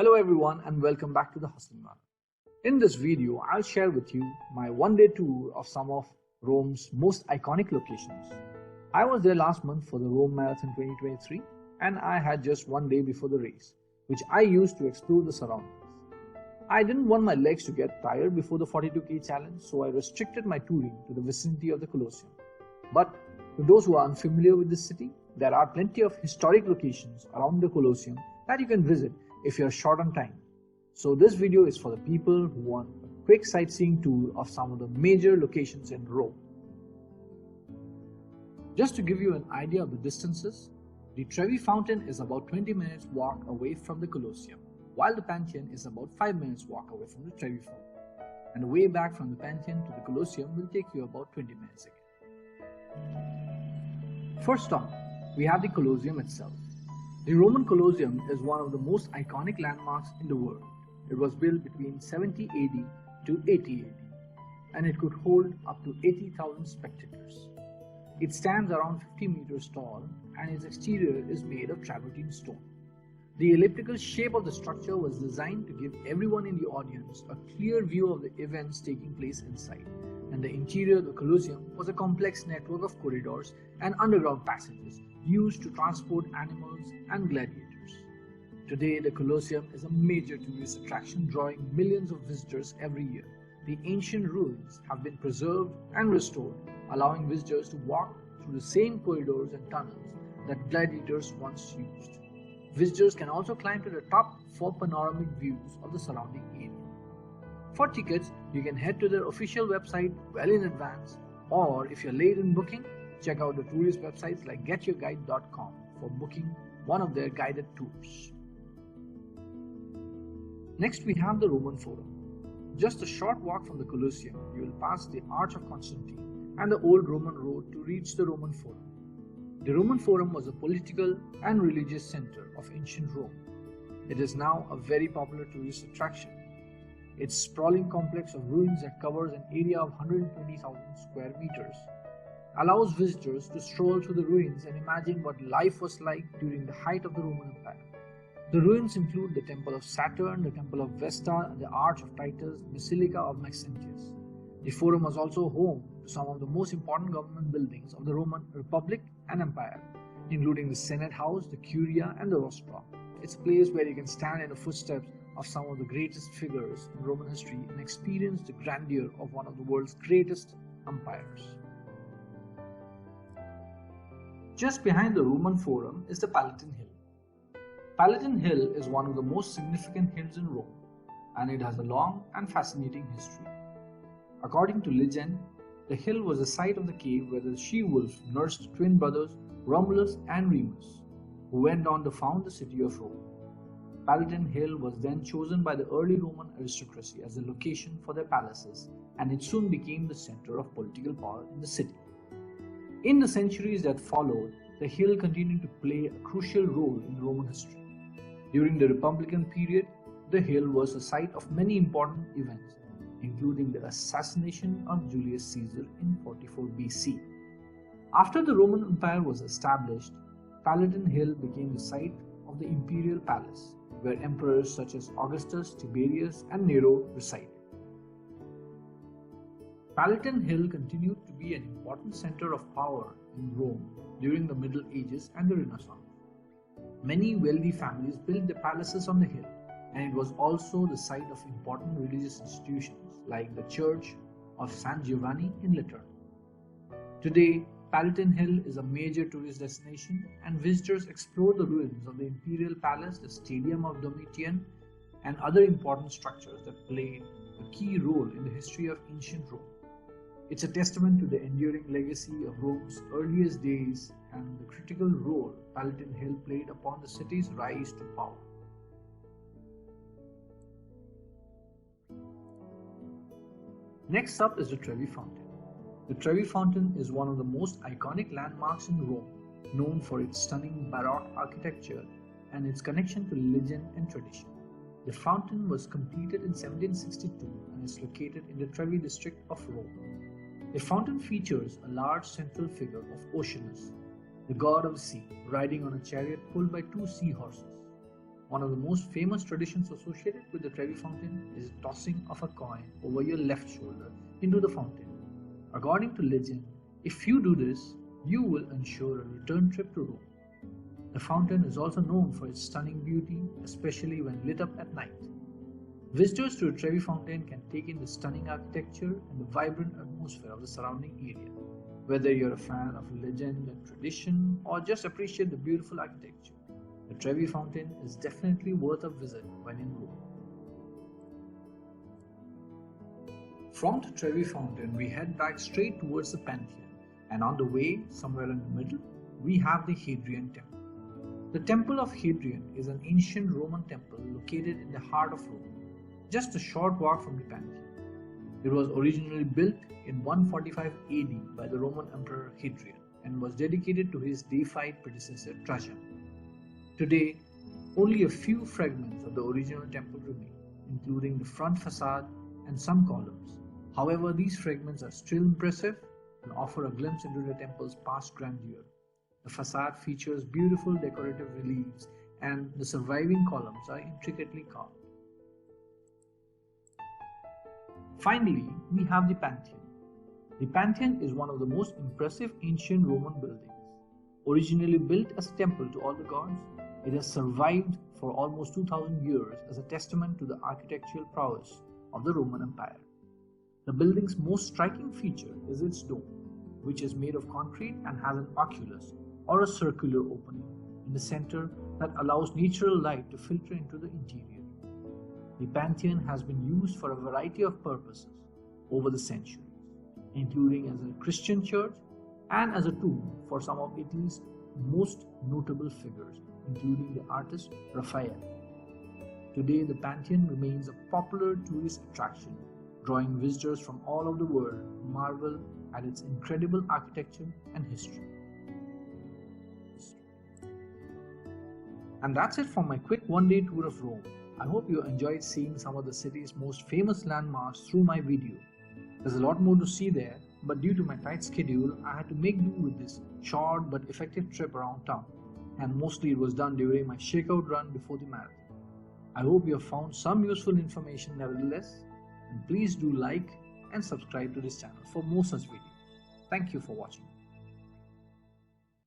Hello everyone and welcome back to the Hustling Runner. In this video, I'll share with you my one-day tour of some of Rome's most iconic locations. I was there last month for the Rome Marathon 2023 and I had just one day before the race, which I used to explore the surroundings. I didn't want my legs to get tired before the 42k challenge, so I restricted my touring to the vicinity of the Colosseum. But to those who are unfamiliar with this city, there are plenty of historic locations around the Colosseum that you can visit if you are short on time. So this video is for the people who want a quick sightseeing tour of some of the major locations in Rome. Just to give you an idea of the distances, the Trevi Fountain is about 20 minutes walk away from the Colosseum, while the Pantheon is about 5 minutes walk away from the Trevi Fountain. And the way back from the Pantheon to the Colosseum will take you about 20 minutes again. First off, we have the Colosseum itself. The Roman Colosseum is one of the most iconic landmarks in the world. It was built between 70 AD to 80 AD, and it could hold up to 80,000 spectators. It stands around 50 meters tall, and its exterior is made of travertine stone. The elliptical shape of the structure was designed to give everyone in the audience a clear view of the events taking place inside, and the interior of the Colosseum was a complex network of corridors and underground passages used to transport animals and gladiators. Today, the Colosseum is a major tourist attraction drawing millions of visitors every year. The ancient ruins have been preserved and restored, allowing visitors to walk through the same corridors and tunnels that gladiators once used. Visitors can also climb to the top for panoramic views of the surrounding area. For tickets, you can head to their official website well in advance, or if you're late in booking, check out the tourist websites like getyourguide.com for booking one of their guided tours. Next, we have the Roman Forum. Just a short walk from the Colosseum, you will pass the Arch of Constantine and the old Roman road to reach the Roman Forum. The Roman Forum was a political and religious center of ancient Rome. It is now a very popular tourist attraction. Its sprawling complex of ruins that covers an area of 120,000 square meters allows visitors to stroll through the ruins and imagine what life was like during the height of the Roman Empire. The ruins include the Temple of Saturn, the Temple of Vesta, and the Arch of Titus, Basilica of Maxentius. The Forum was also home to some of the most important government buildings of the Roman Republic and Empire, including the Senate House, the Curia, and the Rostra. It's a place where you can stand in the footsteps of some of the greatest figures in Roman history and experience the grandeur of one of the world's greatest empires. Just behind the Roman Forum is the Palatine Hill. Palatine Hill is one of the most significant hills in Rome, and it has a long and fascinating history. According to legend, the hill was the site of the cave where the she-wolf nursed twin brothers Romulus and Remus, who went on to found the city of Rome. Palatine Hill was then chosen by the early Roman aristocracy as the location for their palaces, and it soon became the center of political power in the city. In the centuries that followed, the hill continued to play a crucial role in Roman history. During the Republican period, the hill was the site of many important events, including the assassination of Julius Caesar in 44 BC. After the Roman Empire was established, Palatine Hill became the site of the imperial palace, where emperors such as Augustus, Tiberius, and Nero resided. Palatine Hill continued to be an important center of power in Rome during the Middle Ages and the Renaissance. Many wealthy families built their palaces on the hill, and it was also the site of important religious institutions like the Church of San Giovanni in Laterno. Today, Palatine Hill is a major tourist destination, and visitors explore the ruins of the Imperial Palace, the Stadium of Domitian, and other important structures that played a key role in the history of ancient Rome. It's a testament to the enduring legacy of Rome's earliest days and the critical role Palatine Hill played upon the city's rise to power. Next up is the Trevi Fountain. The Trevi Fountain is one of the most iconic landmarks in Rome, known for its stunning Baroque architecture and its connection to legend and tradition. The fountain was completed in 1762 and is located in the Trevi district of Rome. The fountain features a large central figure of Oceanus, the god of the sea, riding on a chariot pulled by two seahorses. One of the most famous traditions associated with the Trevi Fountain is the tossing of a coin over your left shoulder into the fountain. According to legend, if you do this, you will ensure a return trip to Rome. The fountain is also known for its stunning beauty, especially when lit up at night. Visitors to the Trevi Fountain can take in the stunning architecture and the vibrant atmosphere of the surrounding area. Whether you're a fan of legend and tradition or just appreciate the beautiful architecture, the Trevi Fountain is definitely worth a visit when in Rome. From the Trevi Fountain, we head back straight towards the Pantheon, and on the way, somewhere in the middle, we have the Hadrian Temple. The Temple of Hadrian is an ancient Roman temple located in the heart of Rome, just a short walk from the Pantheon. It was originally built in 145 AD by the Roman Emperor Hadrian and was dedicated to his deified predecessor Trajan. Today, only a few fragments of the original temple remain, including the front facade and some columns. However, these fragments are still impressive and offer a glimpse into the temple's past grandeur. The facade features beautiful decorative reliefs, and the surviving columns are intricately carved. Finally, we have the Pantheon. The Pantheon is one of the most impressive ancient Roman buildings. Originally built as a temple to all the gods, it has survived for almost 2000 years as a testament to the architectural prowess of the Roman Empire. The building's most striking feature is its dome, which is made of concrete and has an oculus, or a circular opening, in the center that allows natural light to filter into the interior. The Pantheon has been used for a variety of purposes over the centuries, including as a Christian church and as a tomb for some of Italy's most notable figures, including the artist Raphael. Today, the Pantheon remains a popular tourist attraction, drawing visitors from all over the world who marvel at its incredible architecture and history. And that's it for my quick one-day tour of Rome. I hope you enjoyed seeing some of the city's most famous landmarks through my video. There's a lot more to see there, but due to my tight schedule, I had to make do with this short but effective trip around town, and mostly it was done during my shakeout run before the marathon. I hope you have found some useful information nevertheless, and please do like and subscribe to this channel for more such videos. Thank you for watching.